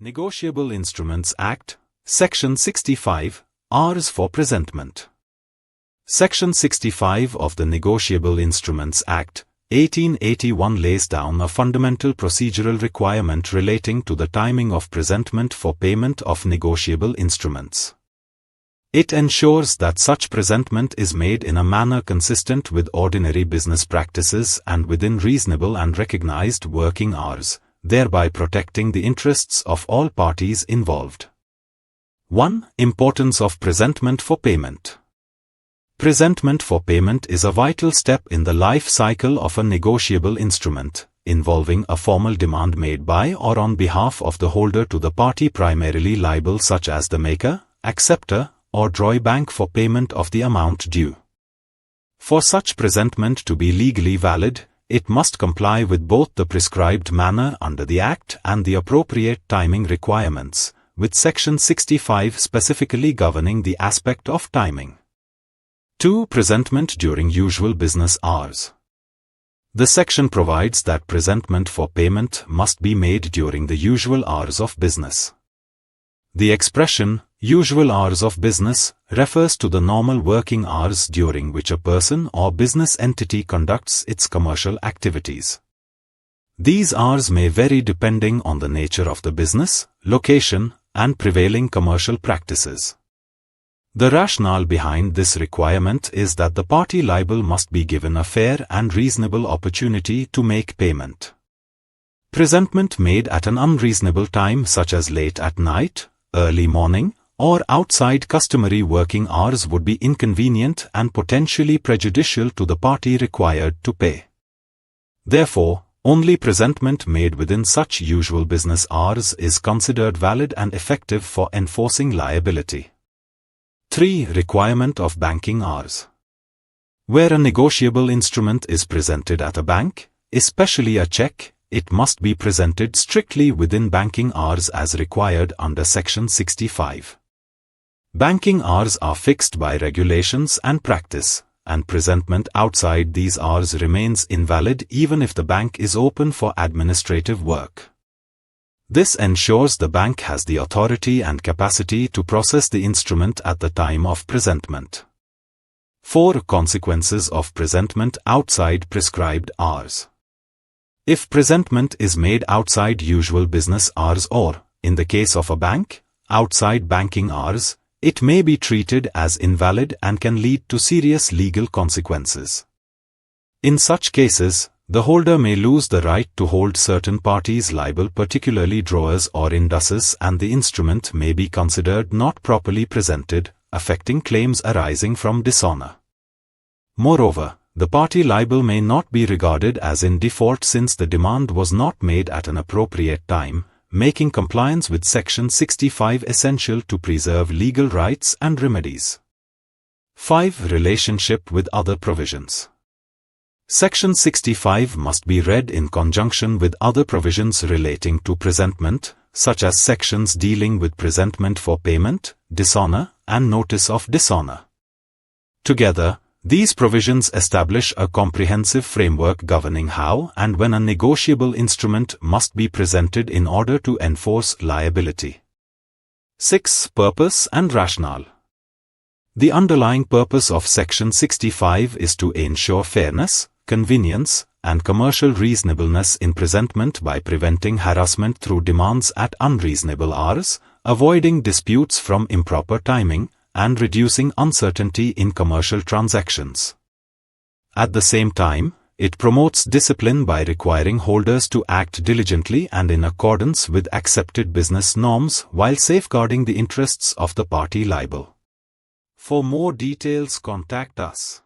Negotiable Instruments Act, Section 65, Rs for presentment. Section 65 of the Negotiable Instruments Act, 1881 lays down a fundamental procedural requirement relating to the timing of presentment for payment of negotiable instruments. It ensures that such presentment is made in a manner consistent with ordinary business practices and within reasonable and recognized working hours, thereby protecting the interests of all parties involved. 1. Importance of presentment for payment. Presentment for payment is a vital step in the life cycle of a negotiable instrument, involving a formal demand made by or on behalf of the holder to the party primarily liable, such as the maker, acceptor, or drawbank for payment of the amount due. For such presentment to be legally valid, it must comply with both the prescribed manner under the Act and the appropriate timing requirements, with Section 65 specifically governing the aspect of timing. 2. Presentment during usual business hours. The section provides that presentment for payment must be made during the usual hours of business. The expression, usual hours of business, refers to the normal working hours during which a person or business entity conducts its commercial activities. These hours may vary depending on the nature of the business, location, and prevailing commercial practices. The rationale behind this requirement is that the party liable must be given a fair and reasonable opportunity to make payment. Presentment made at an unreasonable time, such as late at night, early morning, or outside customary working hours, would be inconvenient and potentially prejudicial to the party required to pay. Therefore, only presentment made within such usual business hours is considered valid and effective for enforcing liability. 3. Requirement of banking hours. Where a negotiable instrument is presented at a bank, especially a cheque, it must be presented strictly within banking hours as required under Section 65. Banking hours are fixed by regulations and practice, and presentment outside these hours remains invalid even if the bank is open for administrative work. This ensures the bank has the authority and capacity to process the instrument at the time of presentment. 4. Consequences of presentment outside prescribed hours. If presentment is made outside usual business hours or, in the case of a bank, outside banking hours, it may be treated as invalid and can lead to serious legal consequences. In such cases, the holder may lose the right to hold certain parties liable, particularly drawers or inducers, and the instrument may be considered not properly presented, affecting claims arising from dishonour. Moreover, the party liable may not be regarded as in default since the demand was not made at an appropriate time, making compliance with Section 65 essential to preserve legal rights and remedies. 5. Relationship with other provisions. Section 65 must be read in conjunction with other provisions relating to presentment, such as sections dealing with presentment for payment, dishonour, and notice of dishonour. Together, these provisions establish a comprehensive framework governing how and when a negotiable instrument must be presented in order to enforce liability. 6. Purpose and rationale. The underlying purpose of Section 65 is to ensure fairness, convenience, and commercial reasonableness in presentment by preventing harassment through demands at unreasonable hours, avoiding disputes from improper timing, and reducing uncertainty in commercial transactions. At the same time, it promotes discipline by requiring holders to act diligently and in accordance with accepted business norms while safeguarding the interests of the party liable. For more details, contact us.